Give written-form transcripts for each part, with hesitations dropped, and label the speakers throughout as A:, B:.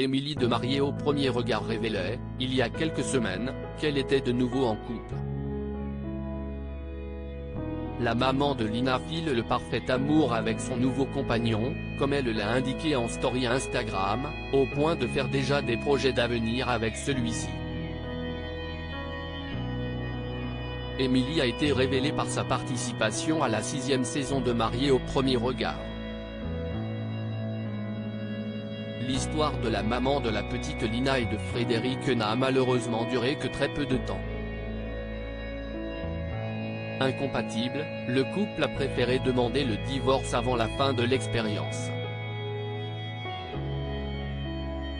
A: Émilie de Mariée au premier regard révélait, il y a quelques semaines, qu'elle était de nouveau en couple. La maman de Lina file le parfait amour avec son nouveau compagnon, comme elle l'a indiqué en story Instagram, au point de faire déjà des projets d'avenir avec celui-ci. Émilie a été révélée par sa participation à la 6e saison de Mariée au premier regard. L'histoire de la maman de la petite Lina et de Frédéric n'a malheureusement duré que très peu de temps. Incompatible, le couple a préféré demander le divorce avant la fin de l'expérience.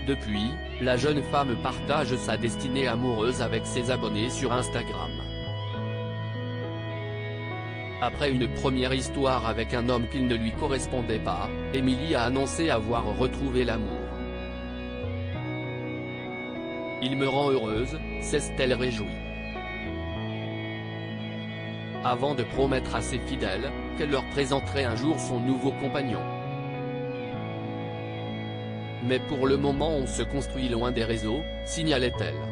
A: Depuis, la jeune femme partage sa destinée amoureuse avec ses abonnés sur Instagram. Après une première histoire avec un homme qui ne lui correspondait pas, Émilie a annoncé avoir retrouvé l'amour. Il me rend heureuse, s'est-elle réjouie. Avant de promettre à ses fidèles, qu'elle leur présenterait un jour son nouveau compagnon. Mais pour le moment on se construit loin des réseaux, signalait-elle.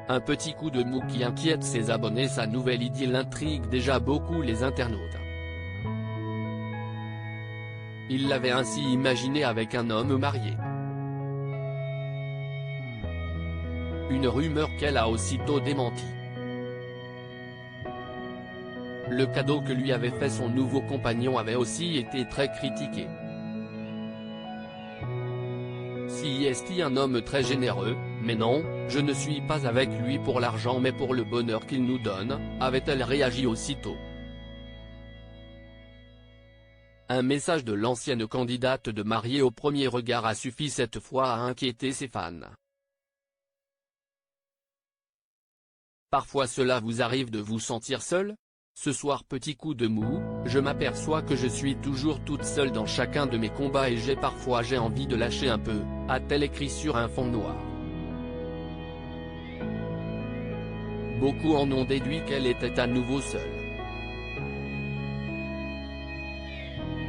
A: Un petit coup de mou qui inquiète ses abonnés. Sa nouvelle idylle intrigue déjà beaucoup les internautes. Il l'avait ainsi imaginé avec un homme marié. Une rumeur qu'elle a aussitôt démentie. Le cadeau que lui avait fait son nouveau compagnon avait aussi été très critiqué. Si est un homme très généreux, mais non, je ne suis pas avec lui pour l'argent mais pour le bonheur qu'il nous donne, avait-elle réagi aussitôt. Un message de l'ancienne candidate de Mariée au premier regard a suffi cette fois à inquiéter ses fans. Parfois cela vous arrive de vous sentir seul ? Ce soir petit coup de mou, je m'aperçois que je suis toujours toute seule dans chacun de mes combats et j'ai envie de lâcher un peu, a-t-elle écrit sur un fond noir. Beaucoup en ont déduit qu'elle était à nouveau seule.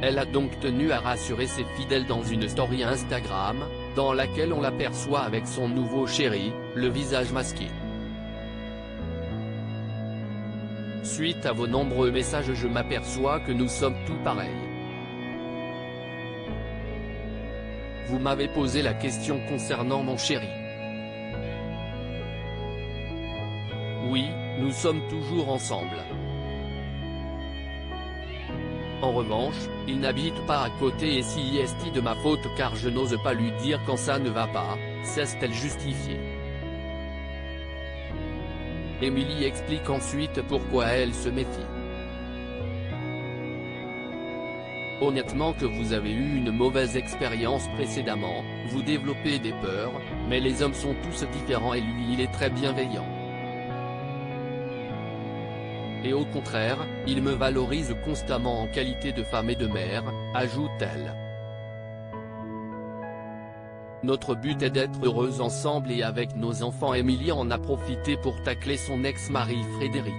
A: Elle a donc tenu à rassurer ses fidèles dans une story Instagram, dans laquelle on l'aperçoit avec son nouveau chéri, le visage masqué. Suite à vos nombreux messages je m'aperçois que nous sommes tous pareils. Vous m'avez posé la question concernant mon chéri. Oui, nous sommes toujours ensemble. En revanche, il n'habite pas à côté et si est de ma faute car je n'ose pas lui dire quand ça ne va pas, s'est-elle justifiée. Émilie explique ensuite pourquoi elle se méfie. Honnêtement que vous avez eu une mauvaise expérience précédemment, vous développez des peurs, mais les hommes sont tous différents et lui il est très bienveillant. Et au contraire, il me valorise constamment en qualité de femme et de mère, ajoute-t-elle. Notre but est d'être heureux ensemble et avec nos enfants. Émilie en a profité pour tacler son ex-mari Frédéric.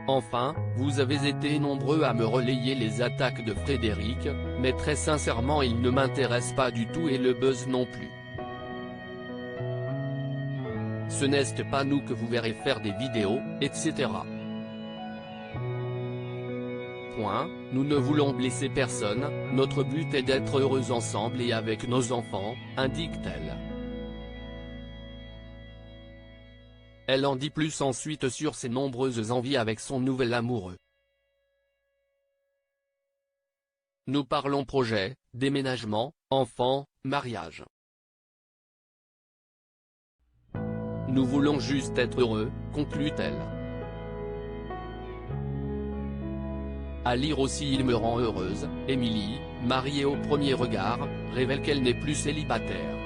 A: Enfin, vous avez été nombreux à me relayer les attaques de Frédéric, mais très sincèrement il ne m'intéresse pas du tout et le buzz non plus. Ce n'est pas nous que vous verrez faire des vidéos, etc. Nous ne voulons blesser personne, notre but est d'être heureux ensemble et avec nos enfants, indique-t-elle. Elle en dit plus ensuite sur ses nombreuses envies avec son nouvel amoureux. Nous parlons projet, déménagement, enfants, mariage. Nous voulons juste être heureux, conclut-elle. À lire aussi il me rend heureuse, Émilie, mariée au premier regard, révèle qu'elle n'est plus célibataire.